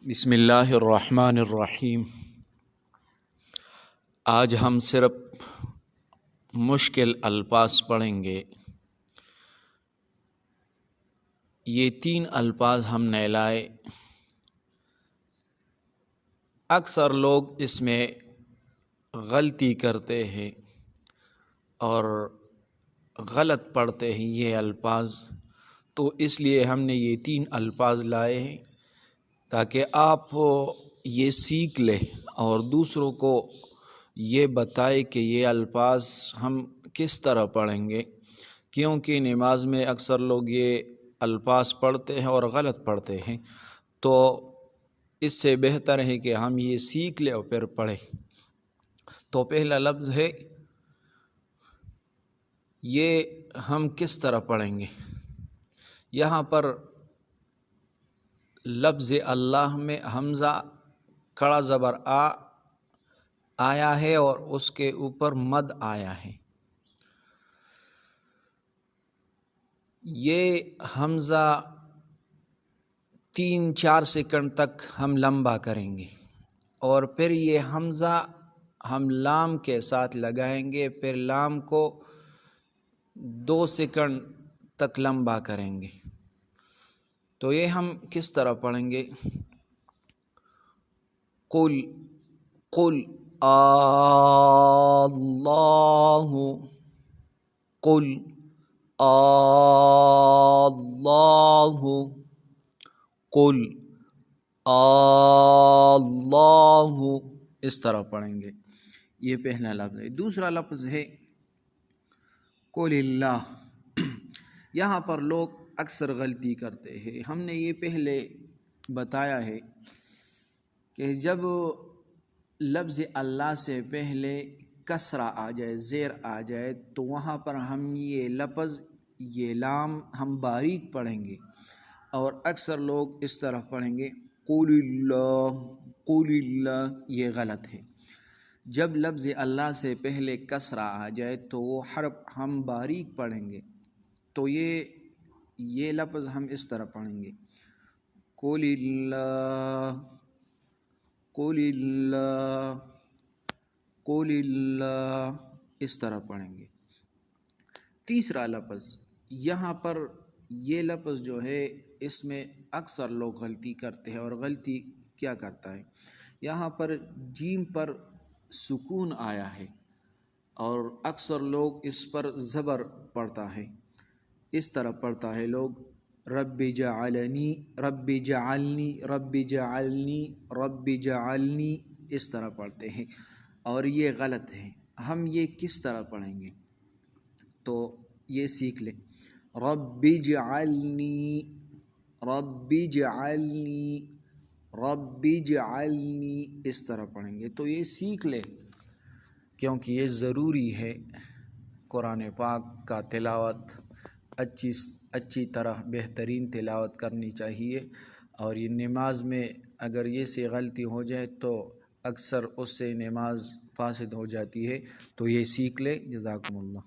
بسم اللہ الرحمن الرحیم۔ آج ہم صرف مشکل الفاظ پڑھیں گے۔ یہ 3 الفاظ ہم نے لائے۔ اکثر لوگ اس میں غلطی کرتے ہیں اور غلط پڑھتے ہیں یہ الفاظ، تو اس لیے ہم نے یہ 3 الفاظ لائے ہیں تاکہ آپ یہ سیکھ لیں اور دوسروں کو یہ بتائے کہ یہ الفاظ ہم کس طرح پڑھیں گے، کیونکہ نماز میں اکثر لوگ یہ الفاظ پڑھتے ہیں اور غلط پڑھتے ہیں، تو اس سے بہتر ہے کہ ہم یہ سیکھ لیں اور پھر پڑھیں۔ تو پہلا لفظ ہے، یہ ہم کس طرح پڑھیں گے؟ یہاں پر لفظ اللہ میں حمزہ کڑا زبر آیا ہے اور اس کے اوپر مد آیا ہے۔ یہ حمزہ 3-4 سیکنڈ تک ہم لمبا کریں گے اور پھر یہ حمزہ ہم لام کے ساتھ لگائیں گے، پھر لام کو 2 سیکنڈ تک لمبا کریں گے۔ تو یہ ہم کس طرح پڑھیں گے؟ قل اللہ، قل اللہ، قل اللہ، اس طرح پڑھیں گے۔ یہ پہلا لفظ ہے۔ دوسرا لفظ ہے قل اللہ۔ یہاں پر لوگ اکثر غلطی کرتے ہیں۔ ہم نے یہ پہلے بتایا ہے کہ جب لفظ اللہ سے پہلے کسرہ آ جائے، زیر آ جائے، تو وہاں پر ہم یہ لفظ، یہ لام ہم باریک پڑھیں گے، اور اکثر لوگ اس طرح پڑھیں گے قل اللہ، قل اللہ۔ یہ غلط ہے۔ جب لفظ اللہ سے پہلے کسرہ آ جائے تو وہ حرف ہم باریک پڑھیں گے، تو یہ لفظ ہم اس طرح پڑھیں گے قل اللہ، قل اللہ، قل اللہ، اس طرح پڑھیں گے۔ تیسرا لفظ، یہاں پر یہ لفظ جو ہے اس میں اکثر لوگ غلطی کرتے ہیں، اور غلطی کیا کرتا ہے؟ یہاں پر جیم پر سکون آیا ہے اور اکثر لوگ اس پر زبر پڑھتا ہے، اس طرح پڑھتا ہے لوگ رب جعلنی، رب جعلنی، رب جعلنی، رب جعلنی، اس طرح پڑھتے ہیں، اور یہ غلط ہے۔ ہم یہ کس طرح پڑھیں گے؟ تو یہ سیکھ لیں، رب جعلنی، رب جعلنی، رب جعلنی، اس طرح پڑھیں گے۔ تو یہ سیکھ لیں کیونکہ یہ ضروری ہے۔ قرآن پاک کا تلاوت اچھی طرح بہترین تلاوت کرنی چاہیے، اور یہ نماز میں اگر یہ سے غلطی ہو جائے تو اکثر اس سے نماز فاسد ہو جاتی ہے۔ تو یہ سیکھ لیں۔ جزاکم اللہ۔